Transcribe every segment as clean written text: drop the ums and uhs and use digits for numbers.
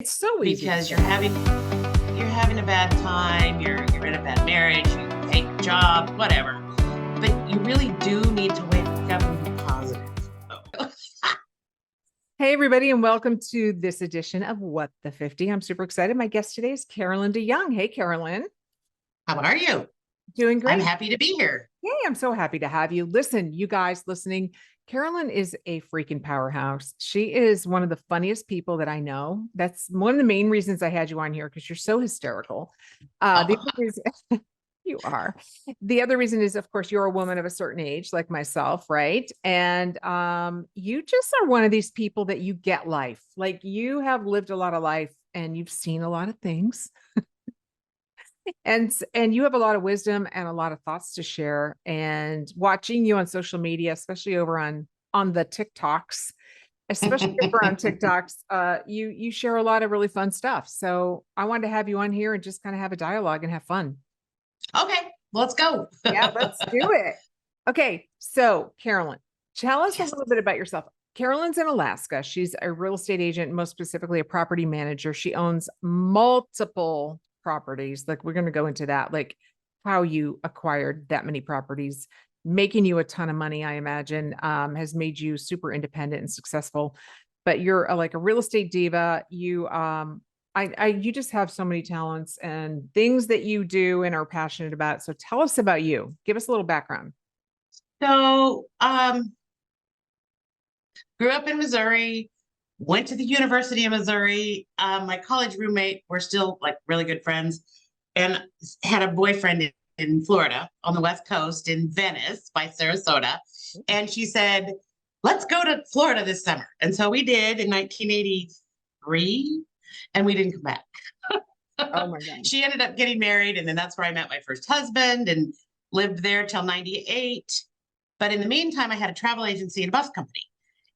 It's so easy to because say. you're having a bad time, you're in a bad marriage, you hate your job, whatever. But you really do need to wake up and be positive. Hey, everybody, and welcome to this edition of What the 50. I'm super excited. My guest today is Carolyn DeYoung. Hey, Carolyn. How are you? Doing I'm great. happy to be here. Hey, I'm so happy to have you. Listen, you guys listening, Carolyn is a freaking powerhouse. She is one of the funniest people that I know. That's one of the main reasons I had you on here because you're so hysterical. The Oh, other reason you are. The other reason is, of course, you're a woman of a certain age, like myself, right? And you just are one of these people that you get life. Like you have lived a lot of life and you've seen a lot of things. And you have a lot of wisdom and a lot of thoughts to share. And watching you on social media, especially over on the TikToks, especially over on TikToks, you share a lot of really fun stuff. So I wanted to have you on here and just kind of have a dialogue and have fun. okay. Let's go. Yeah, let's do it. Okay, so Carolyn, tell us a Yes. little bit about yourself. Carolyn's in Alaska. She's a real estate agent, most specifically a property manager. She owns multiple properties. Like we're going to go into that, like how you acquired that many properties, making you a ton of money, I imagine, has made you super independent and successful. But you're like a real estate diva. You just have so many talents and things that you do and are passionate about. So tell us about you. Give us a little background. So, grew up in Missouri, went to the University of Missouri. My college roommate, we're still like really good friends, and had a boyfriend in Florida on the West Coast in Venice by Sarasota. And she said, let's go to Florida this summer. And so we did in 1983, and we didn't come back. Oh my God. She ended up getting married, and then that's where I met my first husband and lived there till 98. But in the meantime, I had a travel agency and a bus company.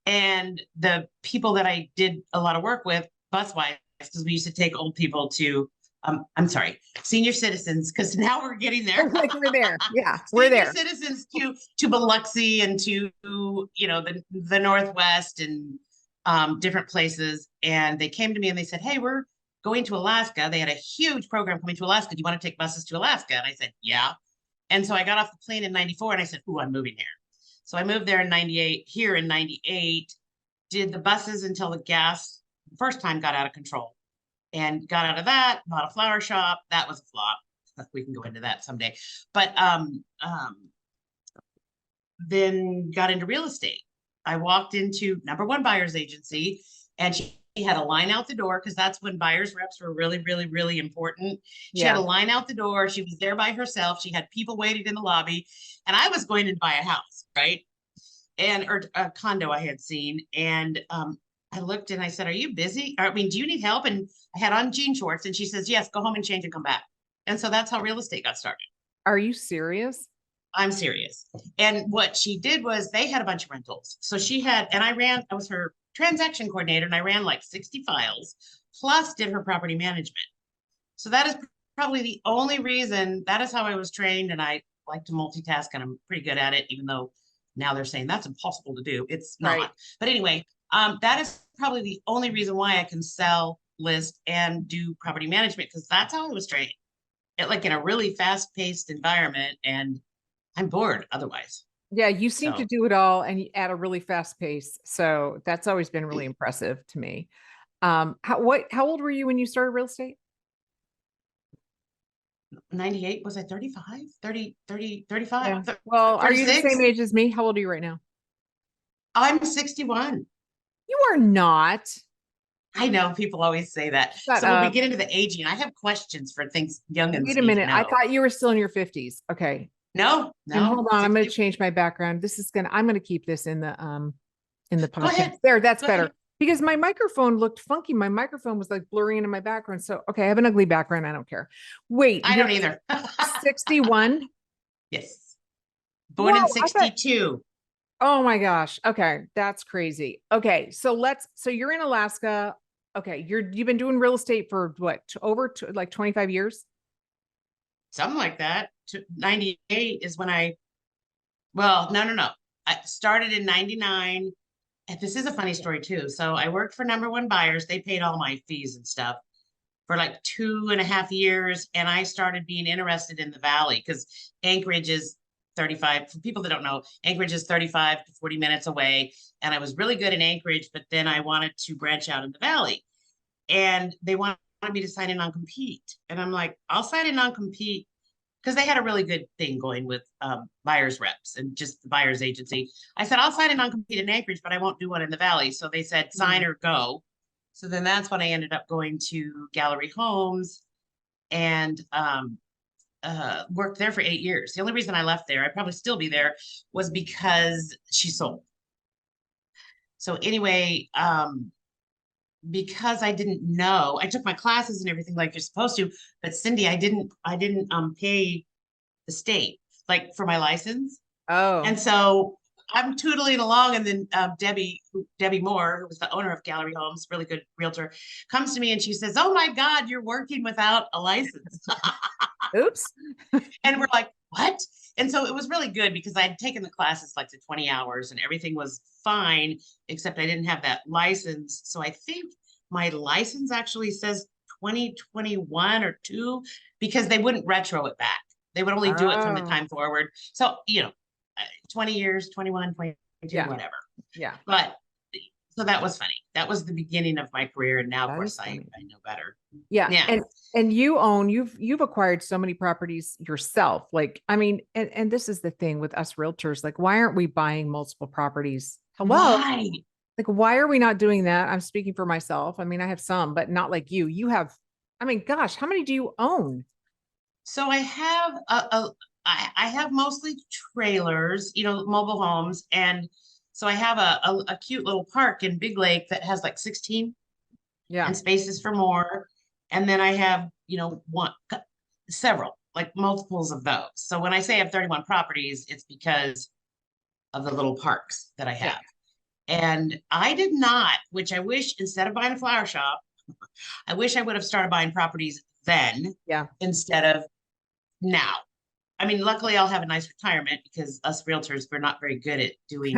And the people that I did a lot of work with, bus wise, because we used to take old people to, I'm sorry, senior citizens, because now we're getting there. Like we're there. Yeah, we're Senior there. citizens to Biloxi and to the Northwest and different places. And they came to me and they said, "Hey, we're going to Alaska." They had a huge program coming to Alaska. Do you want to take buses to Alaska? And I said, "Yeah." And so I got off the plane in 94 and I said, "Ooh, I'm moving here." So I moved there in 98, here in 98, did the buses until the gas first time got out of control, and got out of that, bought a flower shop. That was a flop. We can go into that someday. But then got into real estate. I walked into number one buyer's agency, and she had a line out the door because that's when buyers reps were really, really, really important. She had Yeah. a line out the door. She was there by herself. She had people waiting in the lobby, and I was going to buy a house, right? And or a condo I had seen, and I looked and I said, "Are you busy? I mean, do you need help?" And I had on jean shorts, and she says, "Yes, go home and change and come back." And so that's how real estate got started. Are you serious? I'm serious. And what she did was they had a bunch of rentals. So she had, and I was her transaction coordinator, and I ran like 60 files, plus did her property management. So that is probably the only reason. That is how I was trained. And I like to multitask, and I'm pretty good at it, even though now they're saying that's impossible to do. It's Right. not. But anyway, that is probably the only reason why I can sell, list, and do property management, because that's how I was trained. Like in a really fast paced environment, and I'm bored otherwise. Yeah, you seem to So do it all and at a really fast pace. So that's always been really impressive to me. How old were you when you started real estate? 98, was I 35, 30, 30, Yeah. 35, Well, are you the same 36? age as me? How old are you right now? I'm 61. You are not. I know people always say that. Shut So when we up. get into the aging, I have questions for things youngins Wait a need to minute. I know. thought you were still in your 50s. Okay. No, And no, hold on, I'm going to 60. change my background. I'm going to keep this in the Go podcast. ahead. There, that's Go better. ahead. Because my microphone looked funky. My microphone was like blurring into my background. So, okay, I have an ugly background. I don't care. Wait, I you're don't either. 61? Yes. Born in Whoa, I thought, 62. oh my gosh. Okay, that's crazy. Okay, so you're in Alaska. Okay, you've been doing real estate for what, like 25 years? Something like that. 98 is when well, no, no, no. I started in 99. and this is a funny story too. So I worked for number one buyers. They paid all my fees and stuff for like 2.5 years. And I started being interested in the valley because Anchorage is 35. For people that don't know, Anchorage is 35 to 40 minutes away. And I was really good in Anchorage, but then I wanted to branch out in the valley. And they wanted me to sign a non-compete. And I'm like, I'll sign a non-compete because they had a really good thing going with buyers reps and just the buyers agency. I said, I'll sign a non-compete in Anchorage, but I won't do one in the valley. So they said, sign or go. So then that's when I ended up going to Gallery Homes and worked there for 8 years. The only reason I left there, I'd probably still be there, was because she sold. So anyway, because I didn't know, I took my classes and everything like you're supposed to, but Cindy, I didn't pay the state like for my license. Oh, And so I'm tootling along, and then Debbie Moore, who was the owner of Gallery Homes, really good realtor, comes to me and she says, "Oh my God, you're working without a license." oops. And we're like, "What?" And so it was really good because I had taken the classes like to 20 hours and everything was fine, except I didn't have that license. So I think my license actually says 2021 or two because they wouldn't retro it back. They would only do it from the Oh, time forward. So, 20 years, 21, 22, yeah, whatever. yeah. But so that was funny. That was the beginning of my career. And now, of That course, is I funny. know better. Yeah. Yeah. And you've acquired so many properties yourself. Like, I mean, and this is the thing with us realtors, like, why aren't we buying multiple properties? Hello? Why? Like, why are we not doing that? I'm speaking for myself. I mean, I have some, but not like you. You have, I mean, gosh, how many do you own? So I have I have mostly trailers, mobile homes, and so I have a cute little park in Big Lake that has like 16 Yeah. and spaces for more, and then I have several like multiples of those. So when I say I have 31 properties, it's because of the little parks that I Yeah. have. And I did not, which I wish instead of buying a flower shop, I wish I would have started buying properties then Yeah. instead of now. I mean, luckily I'll have a nice retirement because us realtors, we're not very good at doing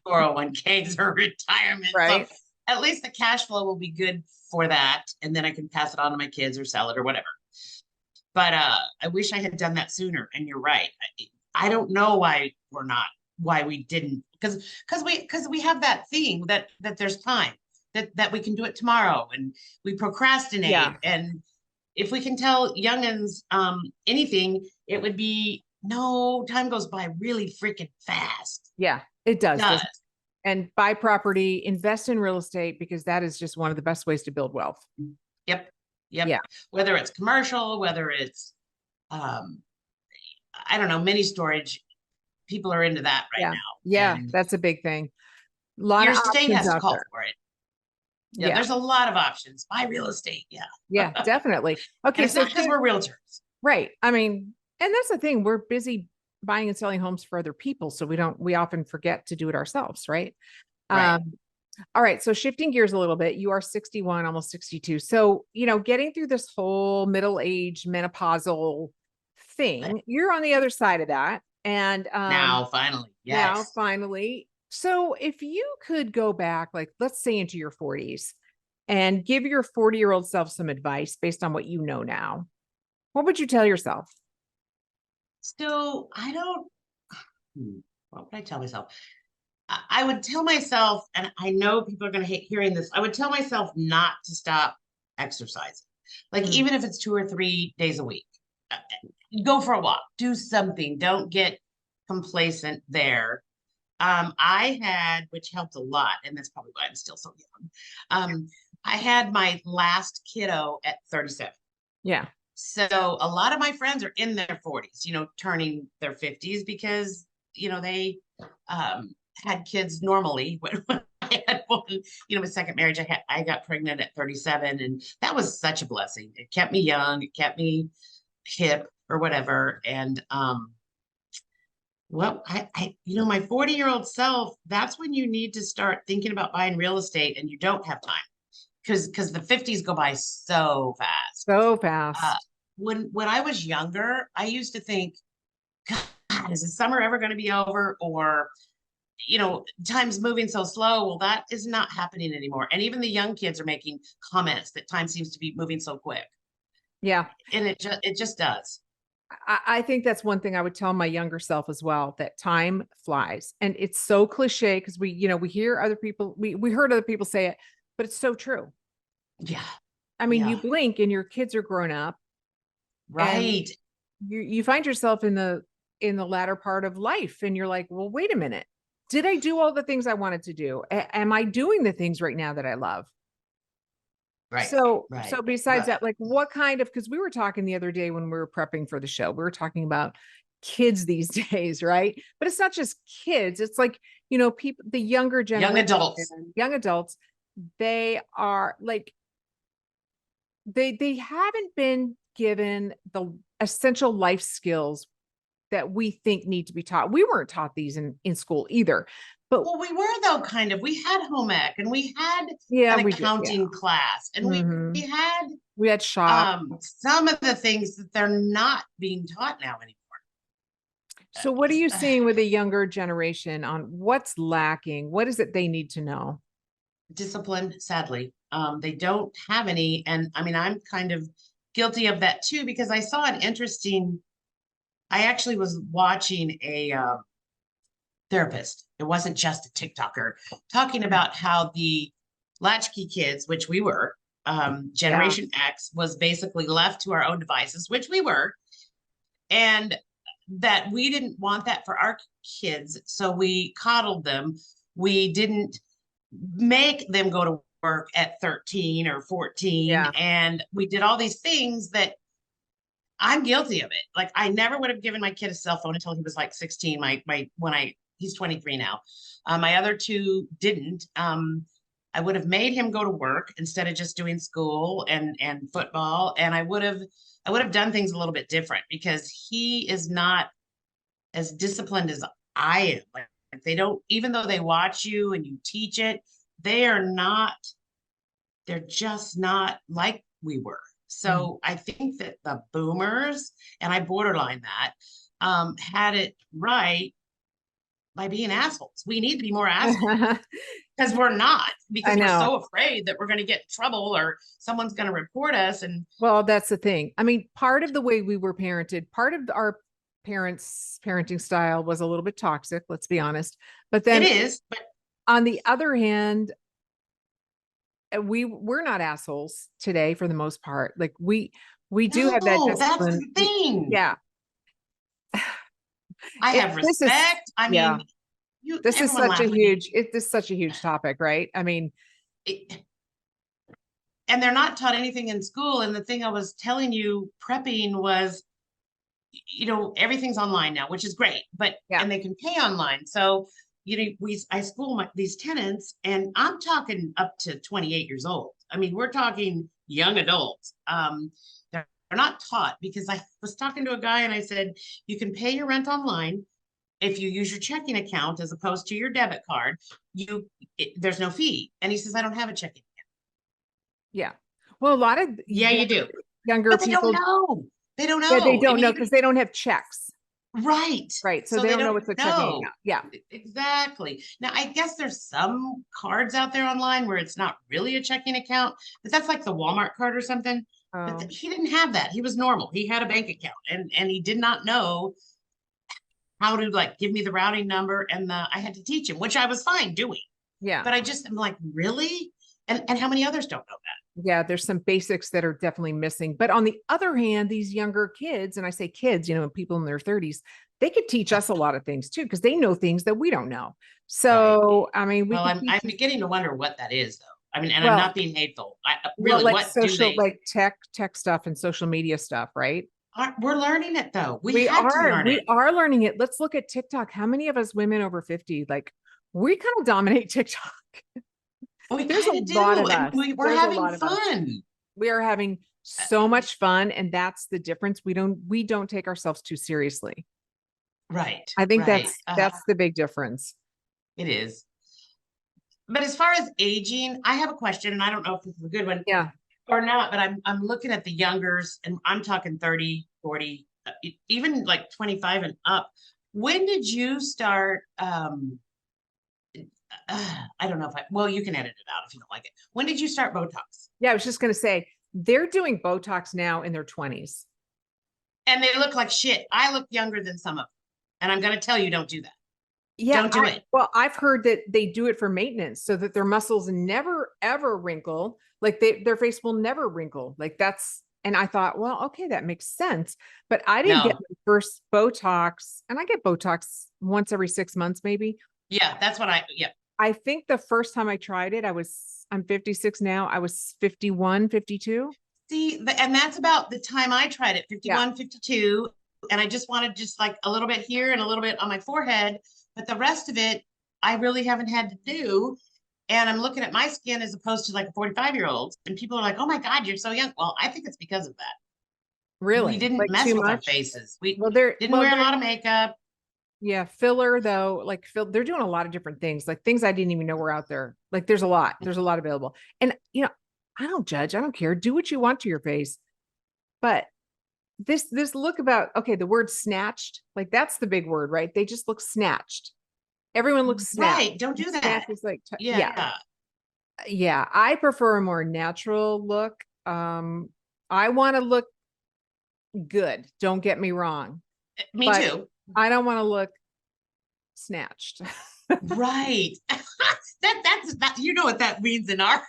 401ks or retirement. So Right. at least the cash flow will be good for that. And then I can pass it on to my kids or sell it or whatever. But I wish I had done that sooner. And you're right. I don't know why we didn't, because we have that thing that there's time, that we can do it tomorrow, and we procrastinate. Yeah. And if we can tell youngins anything, it would be, no, time goes by really freaking fast. Yeah. It It does. does. And buy property, invest in real estate because that is just one of the best ways to build wealth. Yep. Yep. Yeah. Whether it's commercial, whether it's um, I don't know, mini storage, people are into that right Yeah. now. Yeah. And That's a big thing. A lot your of state options has to out call there. for it. Yeah, Yeah. there's a lot of options. Buy real estate. Yeah. Yeah, definitely. And Okay. it's So not because we're realtors. right. I mean, and that's the thing. We're busy buying and selling homes for other people. So we often forget to do it ourselves. Right. Right. Um, all right. So shifting gears a little bit, you are 61, almost 62. So, getting through this whole middle age menopausal Right. thing, you're on the other side of that. And Now, finally. now Yes. finally, so if you could go back, like let's say into your 40s and give your 40-year-old self some advice based on what you know now, what would you tell yourself? So I don't, what would I tell myself? I would tell myself, and I know people are going to hate hearing this, I would tell myself not to stop exercising. Like, Mm, even if it's 2 or 3 days a week, uh, go for a walk, do something, don't get complacent there. I had, which helped a lot, and that's probably why I'm still so young. I had my last kiddo at 37. yeah. So a lot of my friends are in their 40s, turning their 50s because, they had kids normally. When I had one, my second marriage, I got pregnant at 37, and that was such a blessing. It kept me young, it kept me hip or whatever. And well, my 40-year-old self, that's when you need to start thinking about buying real estate, and you don't have time because the 50s go by so fast. So Uh, fast. when I was younger, I used to think, God, is the summer ever going to be over? Or time's moving so slow. Well, that is not happening anymore. And even the young kids are making comments that time seems to be moving so quick. Yeah. And it just does. I think that's one thing I would tell my younger self as well, that time flies. And it's so cliche because we hear other people, we heard other people say it, but it's so true. Yeah. I mean, you Yeah. blink and your kids are grown up and Right. you find yourself in the latter part of life and you're like, well, wait a minute. Did I do all the things I wanted to do? Am I doing the things right now that I love? Right. So Right. besides Right. that, like what kind of, because we were talking the other day when we were prepping for the show, we were talking about kids these days, right? But it's not just kids, it's like, people, the younger Young generation, adults. young adults, they are like, they haven't been given the essential life skills that we think need to be taught. We weren't taught these in school either. But Well, we were though, kind of. We had home ec and we had yeah, an we did. Yeah. accounting class and we Mhm. had We had shop. some of the things that they're not being taught now anymore. So what are you Uh, seeing with the younger generation on what's lacking? What is it they need to know? Discipline, sadly. They don't have any. And I mean, I'm kind of guilty of that too, because I saw an interesting, I actually was watching a therapist. It wasn't just a TikToker talking about how the latchkey kids, which we were, Yeah. Generation X was basically left to our own devices, which we were, and that we didn't want that for our kids. So we coddled them. We didn't make them go to work at 13 or 14. Yeah. And we did all these things that I'm guilty of it. Like I never would have given my kid a cell phone until he was like 16. He's 23 now. My other two didn't. I would have made him go to work instead of just doing school and football. And I would have done things a little bit different because he is not as disciplined as I am. Like they don't, even though they watch you and you teach it, they are not, they're just not like we were. Mhm. So I think that the boomers, and I borderline that, had it right by being assholes. We need to be more assholes because we're not, I because we're know. so afraid that we're going to get in trouble or someone's going to report us. And Well, that's the thing. I mean, part of the way we were parented, part of our parents' parenting style was a little bit toxic, let's be honest. But it then is, but on the other hand, we're not assholes today for the most part. Like we do have that no, that's discipline. the thing. Yeah. I It, have this is respect. I yeah. mean, you, This is everyone such a laughs. I mean, huge topic, right? I mean, it, and they're not taught anything in school. And the thing I was telling you, prepping was, everything's online now, which is great, but yeah. and they can pay online. So, I school these tenants, and I'm talking up to 28 years old. I mean, we're talking young adults. They're not taught, because I was talking to a guy and I said, you can pay your rent online if you use your checking account as opposed to your debit card. There's no fee. And he says, I don't have a checking. Yeah. Well, a lot of Yeah, you do. younger But they don't people, know. They don't yeah, they know. I don't mean, know even because they don't have checks, right. right? So So they they don't know don't what's a checking know. account. Yeah. Exactly. Now, I guess there's some cards out there online where it's not really a checking account, but that's like the Walmart card or something. But Oh, he didn't have that. He was normal. He had a bank account, and he did not know how to like give me the routing number, and I had to teach him, which I was fine doing. yeah. But I'm like, really? And how many others don't know that? Yeah, there's some basics that are definitely missing. But on the other hand, these younger kids, and I say kids, people in their 30s, they could teach Right. us a lot of things too, because they know things that we don't know. Right. So, I mean, we Well, could I'm teach, beginning to wonder what that is, though. I mean, and I'm well, not being hateful. well, Really, like what do social, they? like tech stuff and social media stuff, right? We're learning it though. We We had to are, learn we it. are learning it. Let's look at TikTok. How many of us women over 50, like we kind of dominate TikTok? We There's a kind of lot do, of and us. we're There's a having lot of us. fun. We are having Uh, so much fun, and that's the difference. We don't take ourselves too seriously. Right, I think right. that's the big difference. It is. But as far as aging, I have a question, and I don't know if this is a good one Yeah. or not, but I'm looking at the youngers, and I'm talking 30, 40, even like 25 and up. When did you start I don't know if well, you can edit it out if you don't like it. When did you start Botox? Yeah, I was just going to say they're doing Botox now in their 20s. And they look like shit. I look younger than some of them. And I'm going to tell you, don't do that. Yeah, Don't do it. well, I've heard that they do it for maintenance so that their muscles never ever wrinkle. Like their face will never wrinkle. Like that's, and I thought, well, okay, that makes sense. But I didn't get No. my first Botox, and I get Botox once every 6 months, maybe. Yeah, that's what yeah. I think the first time I tried it, I'm 56 now. I was 51, 52. See, and that's about the time I tried it, Yeah. 51, 52. And I just wanted just like a little bit here and a little bit on my forehead. But the rest of it, I really haven't had to do. And I'm looking at my skin as opposed to like a 45-year-old. And people are like, oh my God, you're so young. Well, I think it's because of that. We Really? didn't Like mess too with our much? faces. We Well, they're didn't well, wear a they're lot of makeup. yeah, filler though, like they're doing a lot of different things, like things I didn't even know were out there. Like there's a lot available. And I don't judge, I don't care. Do what you want to your face. But this look about, okay, the word snatched, like that's the big word, right? They just look snatched. Everyone looks snatched. Right. Don't do Snatch that. is like, yeah, Yeah. yeah. I prefer a more natural look. I want to look good. Don't get me wrong, Me but too. I don't want to look snatched. Right. That's that, you know what that means in our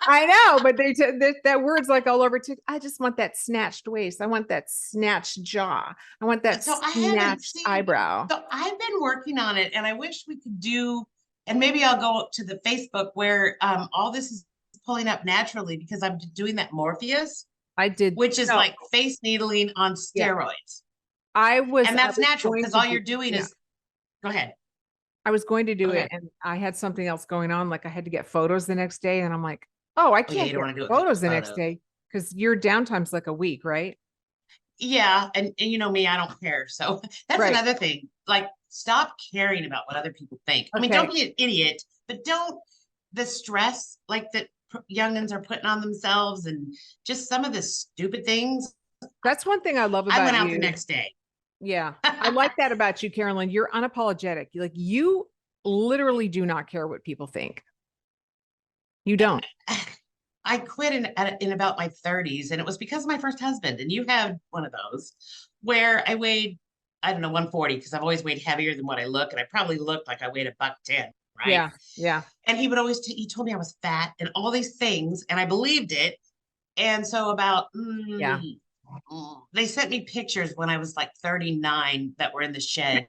I know, but that word's like all over too. I just want that snatched waist. I want that snatched jaw. I want that so I haven't snatched seen eyebrow. so I've been working on it and I wish we could do and maybe I'll go to the Facebook where all this is pulling up naturally because I'm doing that Morpheus, I did. which is No, like face needling on yeah, steroids. I And that's was natural going because to all do, you're doing yeah, is go ahead. I was going to Go do it, ahead. and I had something else going on. Like I had to get photos the next day, and I'm like, oh, I Oh yeah, can't you don't get want to do it because photos the next photos. day because your downtime's like a week, right? Yeah, and you know me, I don't care. So that's Right. another thing. Like, stop caring about what other people think. I mean, don't Okay. be an idiot, but don't the stress like that youngins are putting on themselves and just some of the stupid things. That's one thing I love I about went out the you. next day. Yeah. I like that about you, Carolyn. You're unapologetic. Like you literally do not care what people think. You don't. I quit in about my 30s, and it was because of my first husband. And you had one of those where I weighed, I don't know, 140 because I've always weighed heavier than what I look, and I probably looked like I weighed a buck 10, right? Yeah. Yeah. And he would always he told me I was fat and all these things, and I believed it. And so about Yeah. they sent me pictures when I was like 39 that were in the shed.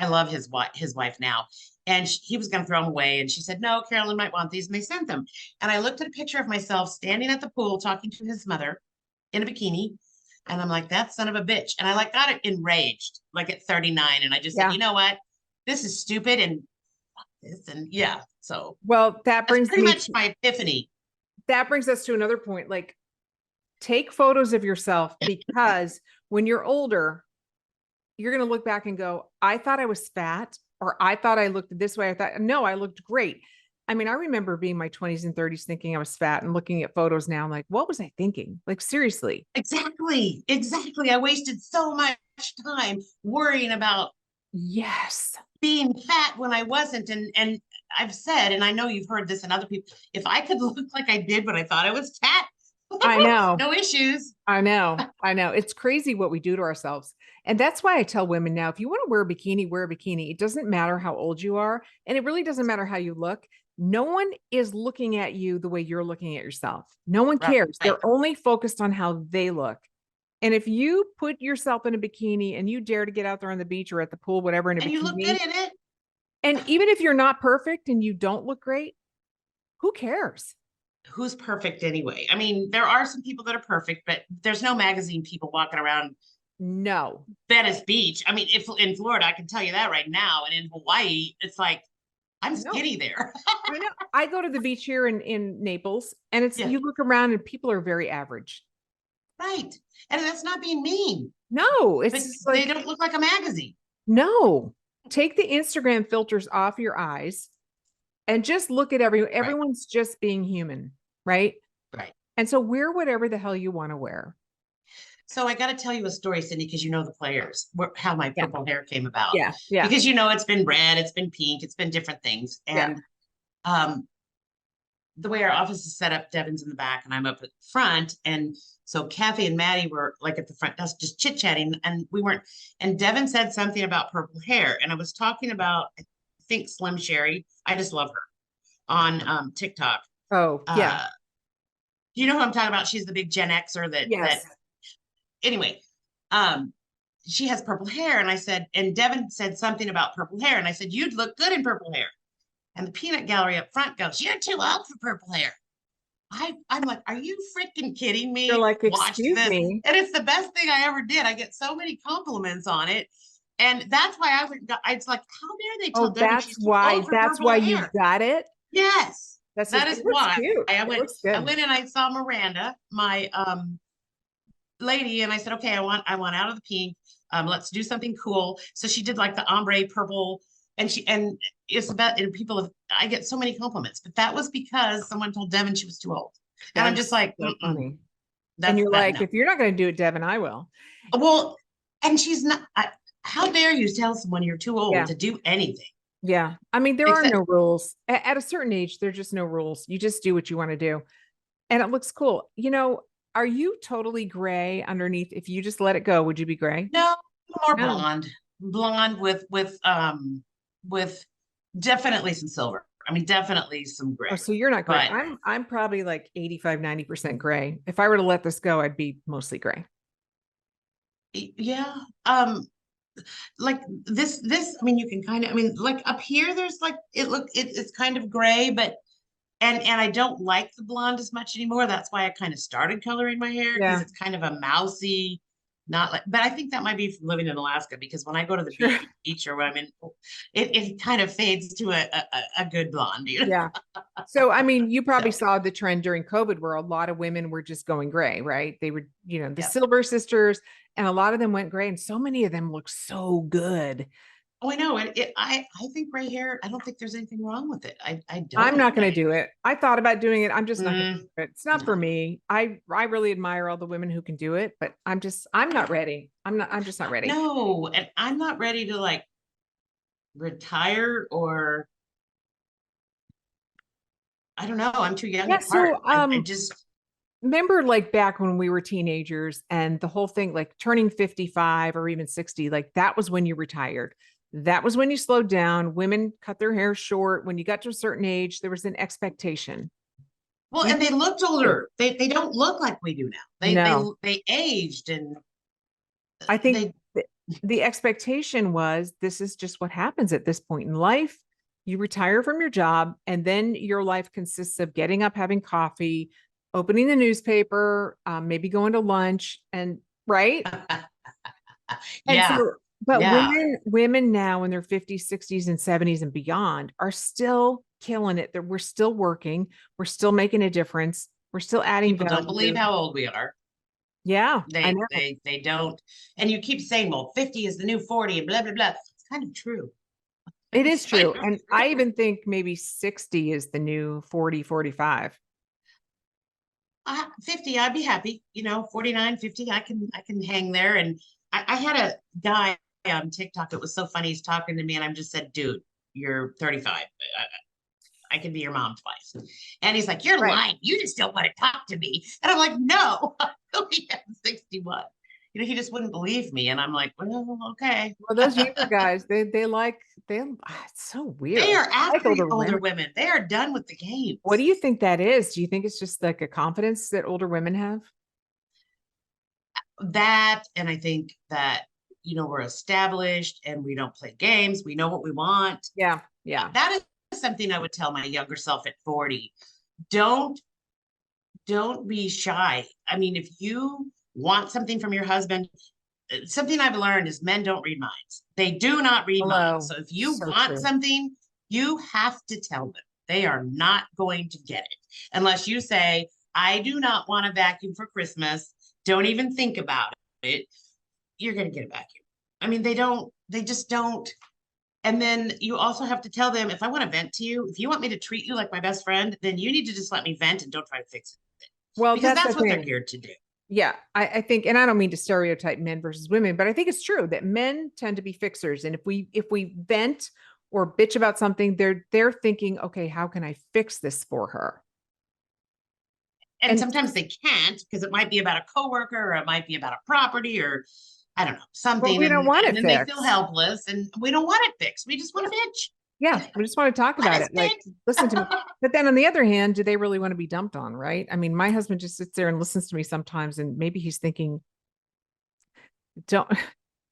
I love his wife now. And he was going to throw them away. And she said, no, Carolyn might want these. And they sent them. And I looked at a picture of myself standing at the pool talking to his mother in a bikini. And I'm like, that son of a bitch. And I like got it enraged, like at 39. And I just said, Yeah. you know what? This is stupid. And this and yeah. So Well, that's pretty much my epiphany. that brings us to another point. Like take photos of yourself because when you're older, you're going to look back and go, I thought I was fat, or I thought I looked this way. I thought, no, I looked great. I mean, I remember being in my 20s and 30s thinking I was fat and looking at photos now. I'm like, what was I thinking? Like, seriously. Exactly. Exactly. I wasted so much time worrying about Yes. being fat when I wasn't. And I've said, and I know you've heard this and other people, if I could look like I did, but I thought I was fat, I know. no issues. I know. I know. It's crazy what we do to ourselves. And that's why I tell women now, if you want to wear a bikini, wear a bikini. It doesn't matter how old you are. And it really doesn't matter how you look. No one is looking at you the way you're looking at yourself. No one cares. Right. They're only focused on how they look. And if you put yourself in a bikini and you dare to get out there on the beach or at the pool, whatever, in a And you look bikini, good in it. and even if you're not perfect and you don't look great, who cares? Who's perfect anyway? I mean, there are some people that are perfect, but there's no magazine people walking around No. Venice Beach. I mean, if in Florida, I can tell you that right now. And in Hawaii, it's like, I'm I know. skinny there. I know. I go to the beach here in Naples, and it's Yeah. you look around and people are very average. Right. And that's not being mean, No, but it's they like don't look like a magazine. no. Take the Instagram filters off your eyes and just look at Right. everyone's just being human, right? Right. And so wear whatever the hell you want to wear. So I got to tell you a story, Cindy, because you know the players, how my Yeah. purple hair came about. Yeah. Yeah. Because you know it's been red, it's been pink, it's been different things. Yeah. And um, the way our office is set up, Devin's in the back and I'm up at the front. And so Kathy and Maddie were like at the front desk just chit-chatting, and we weren't, and Devin said something about purple hair. And I was talking about, I think Slim Sherry. I just love her on TikTok. Oh, yeah. Uh, you know who I'm talking about? She's the big Gen Xer that Yes. anyway, um, she has purple hair. And I said, and Devin said something about purple hair. And I said, you'd look good in purple hair. And the peanut gallery up front goes, you're too old for purple hair. I'm like, are you freaking kidding You're me? like, Watch excuse this. me. And it's the best thing I ever did. I get so many compliments on it. And that's why it's like, how dare they tell Oh, Debbie she's too old for that's purple why you hair? got it. Yes. That's That just, is it looks why cute. I It went, looks good. and I saw Miranda, my lady, and I said, okay, I want out of the pink. Let's do something cool. So she did like the ombre purple, and it's about, and I get so many compliments, but that was because someone told Devin she was too old. And I'm just That's like, so funny. And that's you're that. like, No. if you're not going to do it, Devin, I will. Well, and she's not, how dare you tell someone you're too old Yeah. to do anything? Yeah. I mean, there are Except, no rules. At a certain age, there's just no rules. You just do what you want to do. And it looks cool. Are you totally gray underneath? If you just let it go, would you be gray? no, more No. blonde with definitely some silver. I mean, definitely some gray, Oh, so you're not gray. but I'm probably like 85, 90% gray. If I were to let this go, I'd be mostly gray. yeah, like I mean, you can kind of, I mean, like up here, there's like, it's kind of gray, but, and I don't like the blonde as much anymore. That's why I kind of started coloring my hair, because Yeah. it's kind of a mousy, not like, but I think that might be from living in Alaska, because when I go to the Sure. beach or when I'm in, it kind of fades to a good blonde, you know? Yeah. So, I mean, you probably So, saw the trend during COVID where a lot of women were just going gray, right? They were, the yeah. Silver Sisters, and a lot of them went gray, and so many of them look so good. Oh, I know. I think gray hair, I don't think there's anything wrong with it. I I'm don't. not going to do it. I thought about doing it. I'm just not going to Mm, do it. It's not for no. me. I really admire all the women who can do it, but I'm not ready. I'm just not ready. No, and I'm not ready to like retire, or I don't know. I'm too young Yeah. at heart. So, I just, remember like back when we were teenagers and the whole thing, like turning 55 or even 60, like that was when you retired. That was when you slowed down. Women cut their hair short. When you got to a certain age, there was an expectation. well, Do you and they think looked true? older. They don't look like we do now. No, They aged, and I think they, the expectation was this is just what happens at this point in life. You retire from your job, and then your life consists of getting up, having coffee, opening the newspaper, maybe going to lunch, and right. And yeah, so, but yeah. women now in their 50s, 60s, and 70s and beyond are still killing it. We're still working, we're still making a difference, we're still adding People don't believe value. how old we are. Yeah, I know. They don't. And you keep saying, well, 50 is the new 40 and blah, blah, blah. It's kind of true. It is It's kind true. of And true. I even think maybe 60 is the new 40, 45. 50, I'd be happy. 49, 50, I can hang there. And I had a guy on TikTok. It was so funny. He's talking to me, and I'm just said, dude, you're 35. I can be your mom twice. And he's like, you're Right. lying. You just don't want to talk to me. And I'm like, no, I only have 61. He just wouldn't believe me. And I'm like, well, okay. Well, those younger guys, it's so weird. They are I like after older older women. women. They are done with the What do games. you think that is? Do you think it's just like a confidence that older women have? That, and I think that, we're established and we don't play games. We know what we want. Yeah. Yeah. That is something I would tell my younger self at 40. Don't don't be shy. I mean, if you want something from your husband, something I've learned is men don't read minds. They do not read minds. Hello. So if you So want true. something, you have to tell them. They are not going to get it unless you say, I do not want a vacuum for Christmas. Don't even think about it. You're going to get a vacuum. I mean, they just don't. And then you also have to tell them, if I want to vent to you, if you want me to treat you like my best friend, then you need to just let me vent and don't try to fix it, Well, because that's the that's what they're thing. geared to do. Yeah, I think, and I don't mean to stereotype men versus women, but I think it's true that men tend to be fixers. And if we vent or bitch about something, they're thinking, okay, how can I fix this for her? And And sometimes they can't because it might be about a coworker or it might be about a property or I don't know, what something. we don't want And it then they feel fixed. helpless and we don't want it fixed. We just want to Yeah, bitch. we just want to talk Let about us it. Like, listen to me. bitch. But then on the other hand, do they really want to be dumped on, right? I mean, my husband just sits there and listens to me sometimes, and maybe he's thinking, don't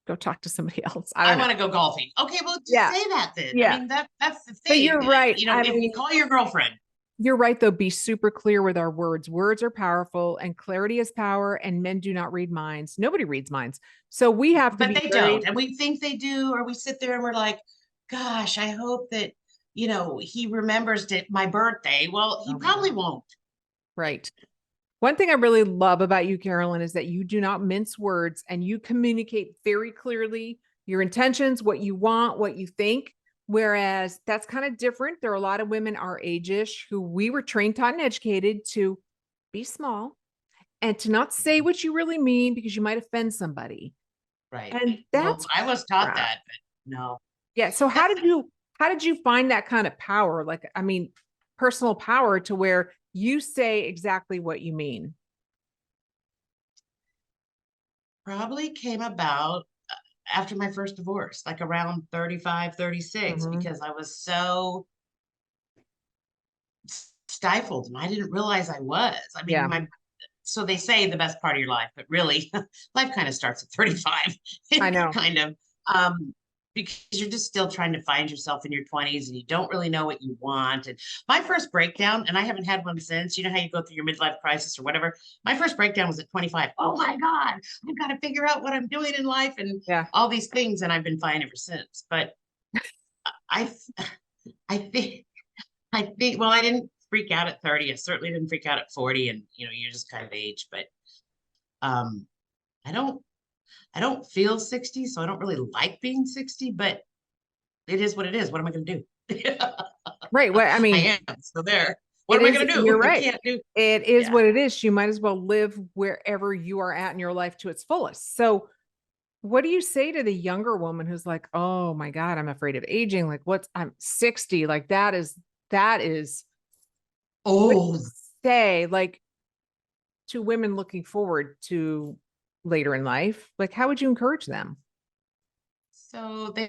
go talk to somebody else. I I don't know. want to go golfing. Okay, well, just Yeah, say that then. I yeah. mean, that's the But thing. you're right. You know, I if you mean, call your girlfriend, you're right, though. Be super clear with our words. Words are powerful and clarity is power, and men do not read minds. Nobody reads minds. So we have to but be they don't, very, and we think they do, or we sit there and we're like, gosh, I hope that, he remembers that my birthday. Well, he oh my probably God. won't. Right. One thing I really love about you, Carolyn, is that you do not mince words and you communicate very clearly your intentions, what you want, what you think. Whereas that's kind of different. There are a lot of women our age-ish who we were trained, taught, and educated to be small and to not say what you really mean because you might offend somebody. Right. And Well, that's I was taught crap. that, but no. Yeah. So how did you find that kind of power? Like, I mean, personal power to where you say exactly what you mean. Probably came about after my first divorce, like around 35, 36, Mhm. because I was so stifled and I didn't realize I was. I mean, Yeah. so they say the best part of your life, but really life kind of starts at 35, I know. kind of. Um, because you're just still trying to find yourself in your 20s and you don't really know what you want. And my first breakdown, and I haven't had one since, you know how you go through your midlife crisis or whatever. My first breakdown was at 25. Oh my God, I've got to figure out what I'm doing in life and Yeah. all these things. And I've been fine ever since. But I, I think well, I didn't freak out at 30. I certainly didn't freak out at 40 and you're just kind of age, but um I don't I don't feel 60, so I don't really like being 60, but it is what it is. What am I gonna do? Right. Well, I mean, I am. So there. What it am I is, gonna you're do? I right. can't do. It is Yeah. what it is. You might as well live wherever you are at in your life to its fullest. So, what do you say to the younger woman who's like, "Oh my God, I'm afraid of aging. Like, I'm 60. Like, that is what do you Oh, say, like, to women looking forward to later in life? Like, how would you encourage them?" so they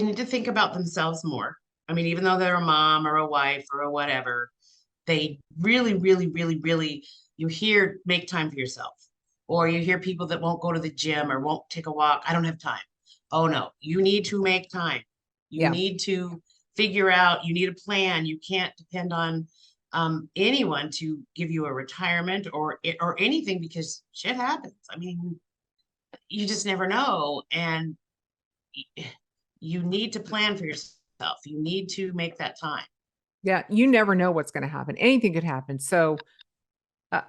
need to think about themselves more. I mean, even though they're a mom or a wife or a whatever, they really, really, really, really, you hear make time for yourself. Or you hear people that won't go to the gym or won't take a walk. I don't have time. Oh no, you need to make time. You Yeah. need to figure out, you need a plan. You can't depend on anyone to give you a retirement or anything because shit happens. I mean, you just never know. And you need to plan for yourself. You need to make that time. Yeah. You never know what's going to happen. Anything could happen. So,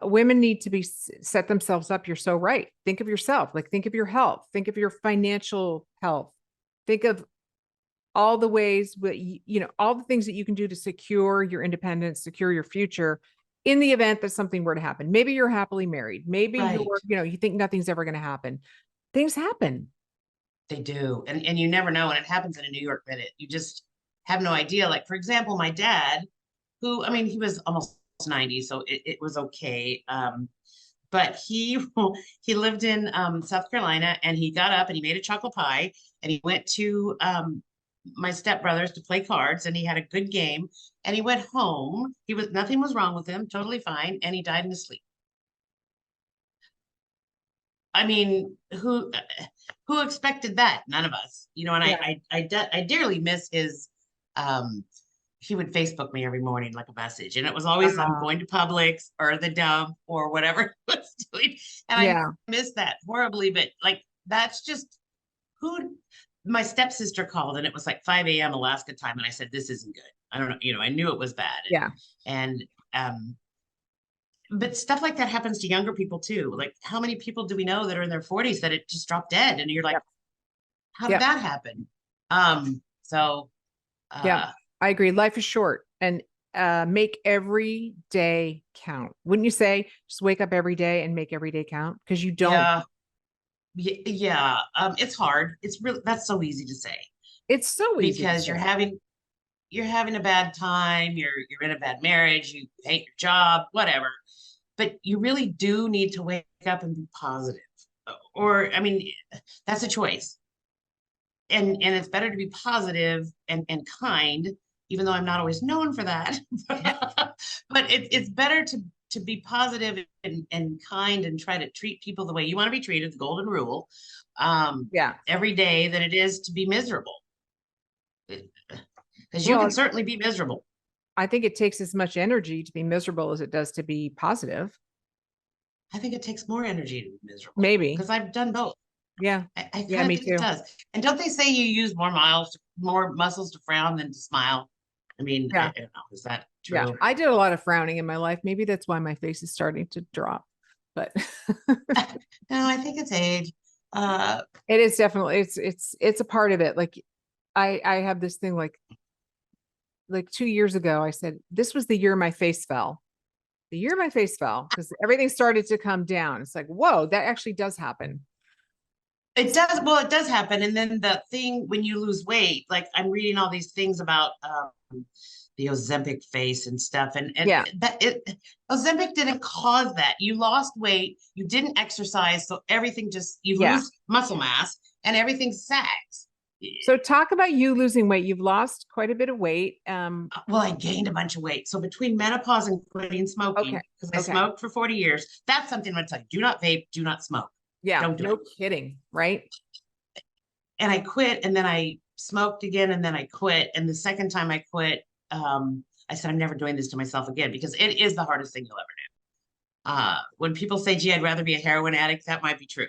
women need to be set themselves up. You're so right. Think of yourself, like think of your health, think of your financial health, think of all the ways, all the things that you can do to secure your independence, secure your future in the event that something were to happen. Maybe you're happily married. Maybe Right. you think nothing's ever going to happen. Things happen. They do. And you never know. And it happens in a New York minute. You just have no idea. Like, for example, my dad, who, I mean, he was almost 90, so it was okay. But he lived in South Carolina and he got up and he made a chocolate pie and he went to my stepbrothers to play cards and he had a good game and he went home. Nothing was wrong with him, totally fine, and he died in his sleep. I mean, who expected that? None of us, and Yeah. I dearly miss his. Um, he would Facebook me every morning like a message, and it was always I'm Uh, going to Publix or the dump or whatever he was doing, and I yeah. miss that horribly. But like that's just who. My stepsister called, and it was like 5 a.m. Alaska time, and I said, "This isn't good." I don't know, I knew it was bad, Yeah. and but stuff like that happens to younger people too. Like, how many people do we know that are in their 40s that it just dropped dead? And you're like, Yep. how did Yep. that happen? So, Yep. uh, I agree. Life is short. And make every day count. Wouldn't you say just wake up every day and make every day count? Because you don't. Yeah. Yeah. It's hard. It's really, that's so easy to say It's so easy to because say. you're having a bad time, you're in a bad marriage, you hate your job, whatever. But you really do need to wake up and be positive. Or I mean, that's a choice. And it's better to be positive and kind, even though I'm not always known for that. But it's better to be positive and kind and try to treat people the way you want to be treated, the golden rule, Yeah. every day than it is to be miserable. Because you can Well, certainly be miserable. I think it takes as much energy to be miserable as it does to be positive. I think it takes more energy to be miserable Maybe. because I've done both. Yeah. I Yeah, kind of me think it too. does. And don't they say you use more muscles to frown than to smile? I mean, Yeah. I don't know. Is that Yeah. true? I did a lot of frowning in my life. Maybe that's why my face is starting to drop. But No, I think it's age. Uh, it is definitely it's a part of it. Like I have this thing like 2 years ago, I said, this was the year my face fell. The year my face fell because everything started to come down. It's like, whoa, that actually does happen. it does. Well, it does happen. And then the thing when you lose weight, like I'm reading all these things about the Ozempic face and stuff, and Yeah. that it Ozempic didn't cause that. You lost weight, you didn't exercise, so everything just you Yeah. lose muscle mass and everything sags. So talk about you losing weight. You've lost quite a bit of weight. Well, I gained a bunch of weight. So between menopause and quitting Okay. smoking, because I Okay. smoked for 40 years, that's something I'm gonna tell you. Do not vape, do not smoke. Yeah. Don't do it. No kidding. Right. And I quit and then I smoked again and then I quit. And the second time I quit, I said, I'm never doing this to myself again because it is the hardest thing you'll ever do. When people say, gee, I'd rather be a heroin addict, that might be true.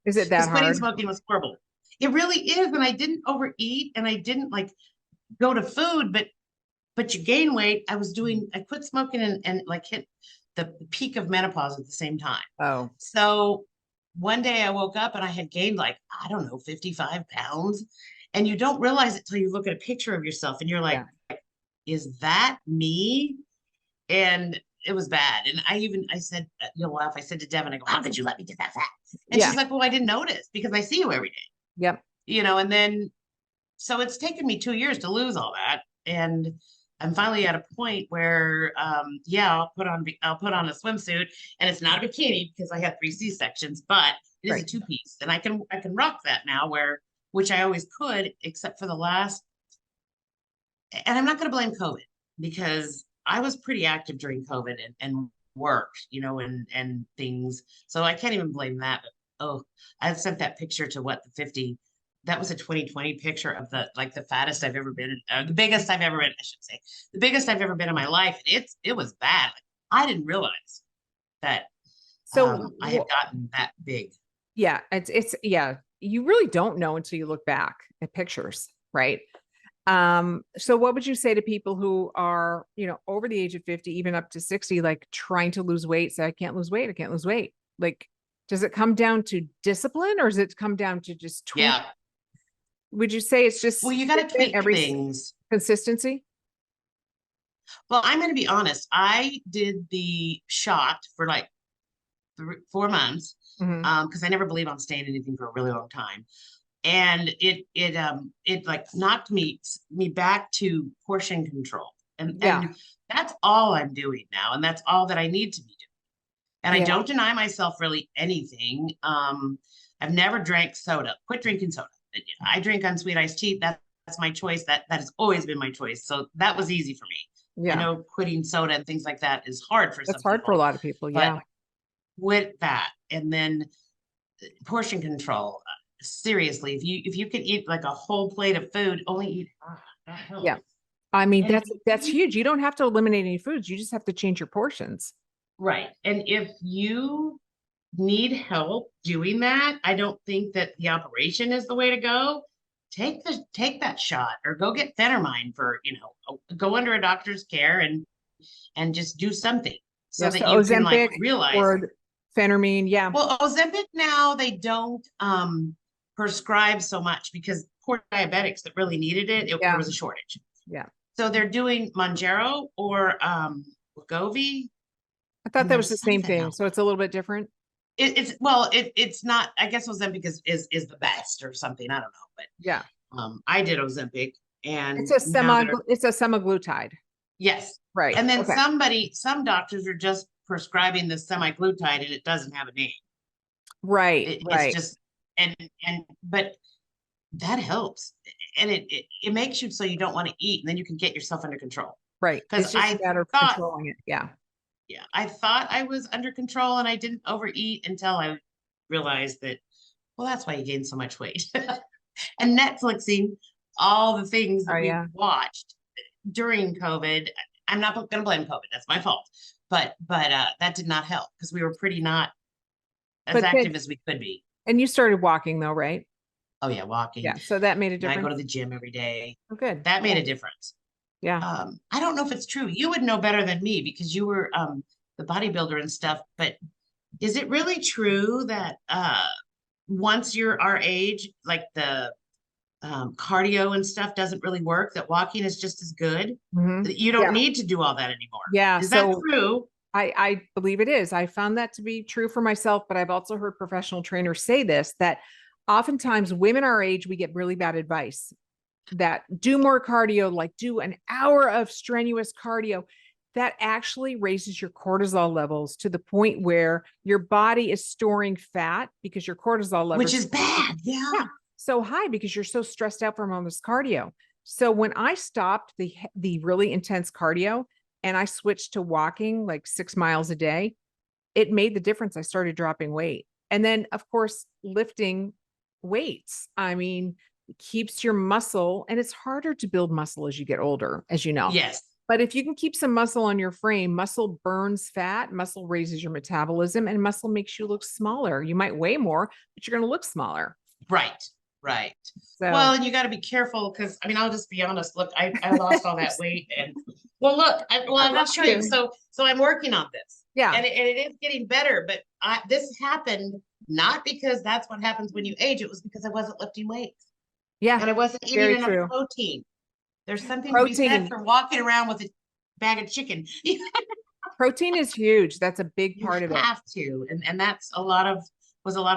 Is it that Because quitting hard? smoking was horrible. It really is. And I didn't overeat and I didn't like go to food, but you gain weight. I quit smoking and like hit the peak of menopause at the same time. Oh, So one day I woke up and I had gained like, I don't know, 55 pounds. And you don't realize it till you look at a picture of yourself and you're like, yeah. is that me? And it was bad. And I said, you'll laugh. I said to Devin, I go, how could you let me get that fat? And Yeah. she's like, well, I didn't notice because I see you every day, Yep. and then so it's taken me 2 years to lose all that. And I'm finally at a point where, yeah, I'll put on a swimsuit, and it's not a bikini because I had 3 C-sections, but it is a Right. 2 piece, and I can rock that now, which I always could, except for the last. And I'm not going to blame COVID because I was pretty active during COVID and worked, and things. So I can't even blame that. But oh, I sent that picture to what the 50. That was a 2020 picture of the fattest I've ever been, the biggest I've ever been, I should say, the biggest I've ever been in my life. And it was bad. Like, I didn't realize that So I had gotten that big. yeah, yeah, you really don't know until you look back at pictures, right? So what would you say to people who are, over the age of 50, even up to 60, like trying to lose weight, say, I can't lose weight, I can't lose weight. Like, does it come down to discipline or does it come down to just tweak? Yeah. Would you say it's Well, just you got to tweak every things. consistency? Well, I'm going to be honest. I did the shot for like 4 months Hmm. because I never believe on staying anything for a really long time, and it like knocked me back to portion control, and Yeah. that's all I'm doing now, and that's all that I need to be doing. And I Yeah. don't deny myself really anything. I've never drank soda. Quit drinking soda. I drink unsweet iced tea. That's my choice. That has always been my choice. So that was easy for me. I Yeah. know quitting soda and things like that is hard for That's some hard for a people, lot of people. but Yeah. with that and then portion control. Seriously, if you could eat like a whole plate of food, only eat that Yeah. helps. I mean, And if that's you huge. You don't have to eliminate any foods. You just have to change your portions. right, and if you need help doing that, I don't think that the operation is the way to go. Take that shot or go get Phentermine for, go under a doctor's care and just do something so Yeah. So that you can like Ozempic realize. or Phentermine. Yeah. Well, Ozempic now they don't prescribe so much because poor diabetics that really needed it, there Yeah. was a shortage. Yeah. So they're doing Monjaro or Wegovy, I thought and that there was the was same something thing. else. So it's a little bit different. It's not. I guess Ozempic is the best or something. I don't know, but Yeah. I did Ozempic, It's and a now they're it's a semaglutide. yes, Right. and then Okay. some doctors are just prescribing the semaglutide, and it doesn't have a name. Right. It's Right. just and but that helps, and it makes you so you don't want to eat, and then you can get yourself under control. Right. Because It's just a matter of thought, controlling it. Yeah. yeah, I thought I was under control and I didn't overeat until I realized that, well, that's why you gained so much weight. And Netflixing all the things Oh that we yeah. watched during COVID. I'm not going to blame COVID. That's my fault. But that did not help because we were pretty not as But then, active as we could be. and you started walking though, right? Oh yeah, walking. Yeah. So that made a And I go difference. to the gym every day. Oh, good. That made Yeah. a difference. Yeah. I don't know if it's true. You would know better than me because you were the bodybuilder and stuff, but is it really true that once you're our age, like the cardio and stuff doesn't really work, that walking is just as good? Hmm. That you don't Yeah. need to do all that anymore. Yeah. Is that So true? I believe it is. I found that to be true for myself, but I've also heard professional trainers say this, that oftentimes women our age, we get really bad advice that do more cardio, like do an hour of strenuous cardio. That actually raises your cortisol levels to the point where your body is storing fat because your cortisol Which levels, is bad. Yeah. yeah, so high because you're so stressed out from all this cardio. So when I stopped the really intense cardio and I switched to walking like 6 miles a day, it made the difference. I started dropping weight. And then, of course, lifting weights. I mean, it keeps your muscle, and it's harder to build muscle as you get older, as you know. Yes. But if you can keep some muscle on your frame, muscle burns fat, muscle raises your metabolism, and muscle makes you look smaller. You might weigh more, but you're going to look smaller. Right. Right. Well, So, and you got to be careful because I mean, I'll just be honest. Look, I lost all that weight, and well, look, I'm lucky going to show you. you. So I'm working on this, Yeah. and it is getting better. But this happened not because that's what happens when you age. It was because I wasn't lifting weights Yeah. and I wasn't eating Very enough true. protein. There's something to be said Protein. for walking around with a bag of chicken. Protein is huge. That's a big You part of it. have to, and that's a lot of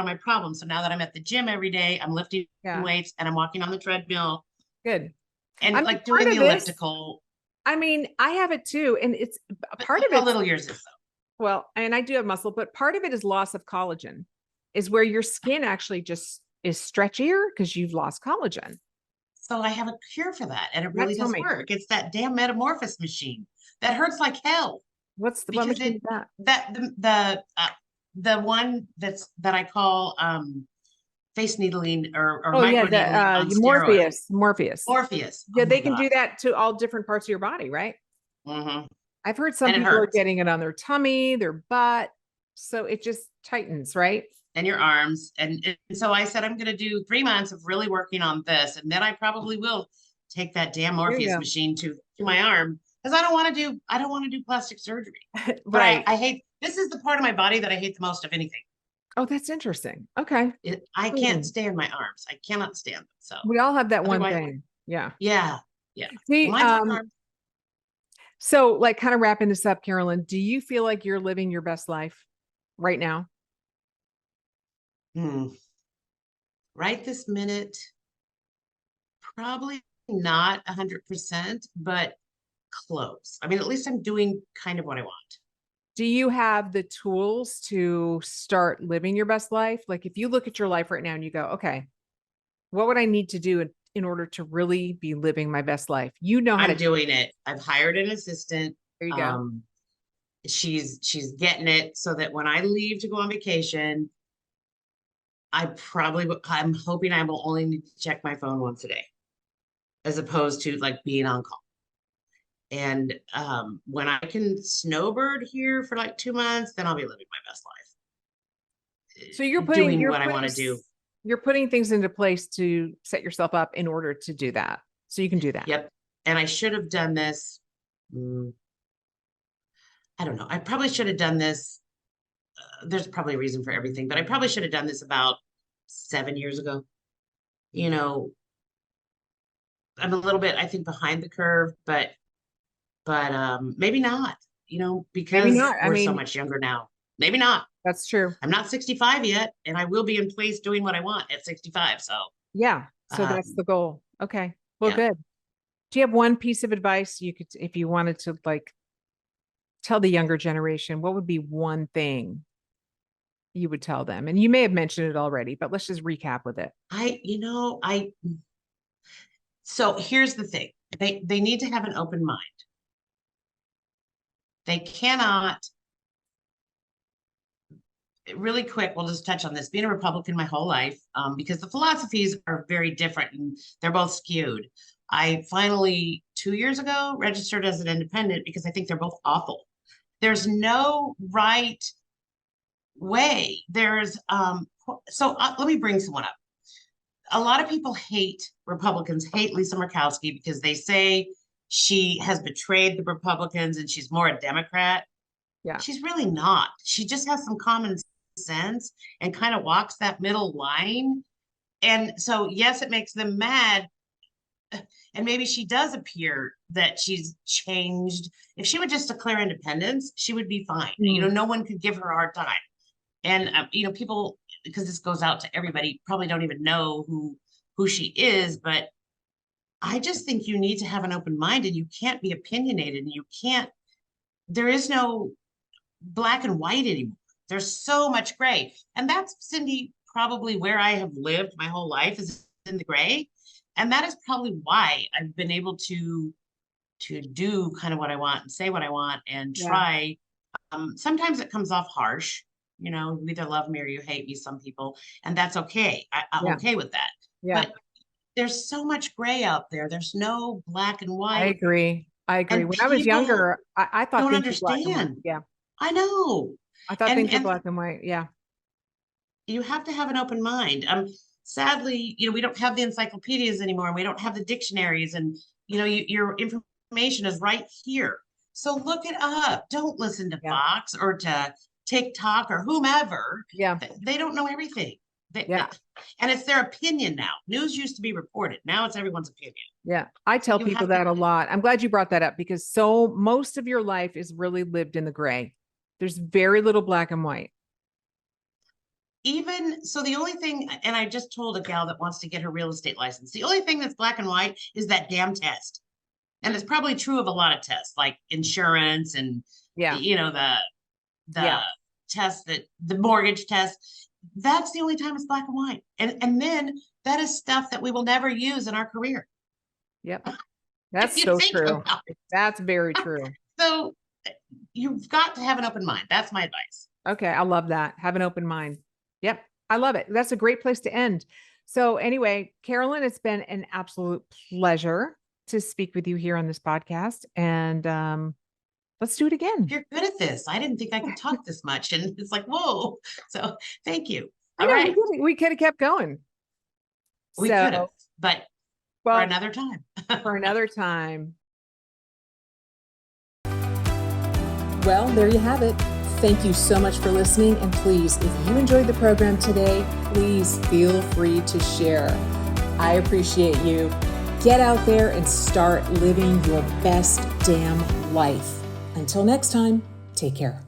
my problem. So now that I'm at the gym every day, I'm lifting Yeah. weights and I'm walking on the treadmill Good. I and mean, like part doing the of this, elliptical. I mean, I have it too. And it's a But part look of how it's, little yours is, though. well, and I do have muscle, but part of it is loss of collagen, is where your skin actually just is stretchier because you've lost collagen. So I have a cure for that, and it Yeah, really tell does me, work. It's that damn Metamorphosis machine that hurts like hell what because machine it is that? that the one that I call face needling or Oh yeah, micro the needling on steroids. Morpheus. Morpheus. Yeah, Oh my they can God. do that to all different parts of your body, right? Hmm. I've heard some And it people are hurts. getting it on their tummy, their butt. So it just tightens, right? And your arms. And so I said, I'm going to do 3 months of really working on this. And then I probably will take that damn There you Morpheus go. machine to my arm because I don't want to do plastic surgery. But Right. I hate, this is the part of my body that I hate the most of anything. Oh, that's interesting. Okay. I Hmm. can't stand my arms. I cannot stand them. So We all have that one otherwise, thing. Yeah. yeah, yeah. Well, See, mine's my arm. so like kind of wrapping this up, Carolyn, do you feel like you're living your best life right now? Hmm. Right this minute, probably not 100%, but close. I mean, at least I'm doing kind of what I want. Do you have the tools to start living your best life? Like if you look at your life right now and you go, okay, what would I need to do in order to really be living my best life? You know how I'm to, doing it. I've hired an assistant. there you go. Um, she's getting it so that when I leave to go on vacation, I'm hoping I will only need to check my phone once a day, as opposed to like being on call. And when I can snowbird here for like 2 months, then I'll be living my best So life, doing what I want to do. you're putting things into place to set yourself up in order to do that. So you can do that. Yep. And I should have done this. I don't know. I probably should have done this. There's probably a reason for everything, but I probably should have done this about 7 years ago. You know, I'm a little bit, I think, behind the curve, but maybe not, Maybe because not. I we're so mean, much younger now. Maybe not. that's true. I'm not 65 yet, and I will be in place doing what I want at 65. So, Yeah. So um, that's the goal. Okay. Well, yeah. good. Do you have one piece of advice you could, if you wanted to like tell the younger generation, what would be one thing you would tell them? And you may have mentioned it already, but let's just recap with it. So here's the thing. They need to have an open mind. They cannot, really quick, we'll just touch on this. Being a Republican my whole life, because the philosophies are very different and they're both skewed. I finally, 2 years ago, registered as an independent because I think they're both awful. There's no right way. Let me bring someone up. A lot of people Republicans hate Lisa Murkowski because they say she has betrayed the Republicans and she's more a Democrat. Yeah. She's really not. She just has some common sense and kind of walks that middle line. And so, yes, it makes them mad. And maybe she does appear that she's changed. If she would just declare independence, she would be fine. No one could give her a hard time. And people, because this goes out to everybody, probably don't even know who she is. But I just think you need to have an open mind, and you can't be opinionated, and you can't. There is no black and white anymore. There's so much gray, and that's, Cindy, probably where I have lived my whole life, is in the gray. And that is probably why I've been able to do kind of what I want and say what I want and try. Sometimes it comes off harsh. You either love me or you hate me, some people, and that's okay. I'm okay with that. Yeah. But there's so much gray out there. There's no black and white. I agree. And When I was younger, I thought don't things were black and white. understand. Yeah. I know. I thought things were And black and white. Yeah. you have to have an open mind. Sadly, we don't have the encyclopedias anymore, and we don't have the dictionaries, and your information is right here. So look it up. Don't listen to Fox or to TikTok or whomever. Yeah. They don't know everything. Yeah. And it's their opinion now. News used to be reported. Now it's everyone's opinion. Yeah. I tell people that a lot. I'm glad you brought that up, because most of your life is really lived in the gray. There's very little black and white. Even so, the only thing, and I just told a gal that wants to get her real estate license, the only thing that's black and white is that damn test. And it's probably true of a lot of tests, like insurance and the test, that the mortgage test. That's the only time it's black and white. And then that is stuff that we will never use in our career. Yep. That's so true. That's very true. So you've got to have an open mind. That's my advice. Okay. I love that. Have an open mind. Yep. I love it. That's a great place to end. So anyway, Carolyn, it's been an absolute pleasure to speak with you here on this podcast. And let's do it again. You're good at this. I didn't think I could talk this much. And it's like, whoa. So thank you. All right. We could have kept going. We could have, but for another time. For another time. Well, there you have it. Thank you so much for listening. And please, if you enjoyed the program today, please feel free to share. I appreciate you. Get out there and start living your best damn life. Until next time, take care.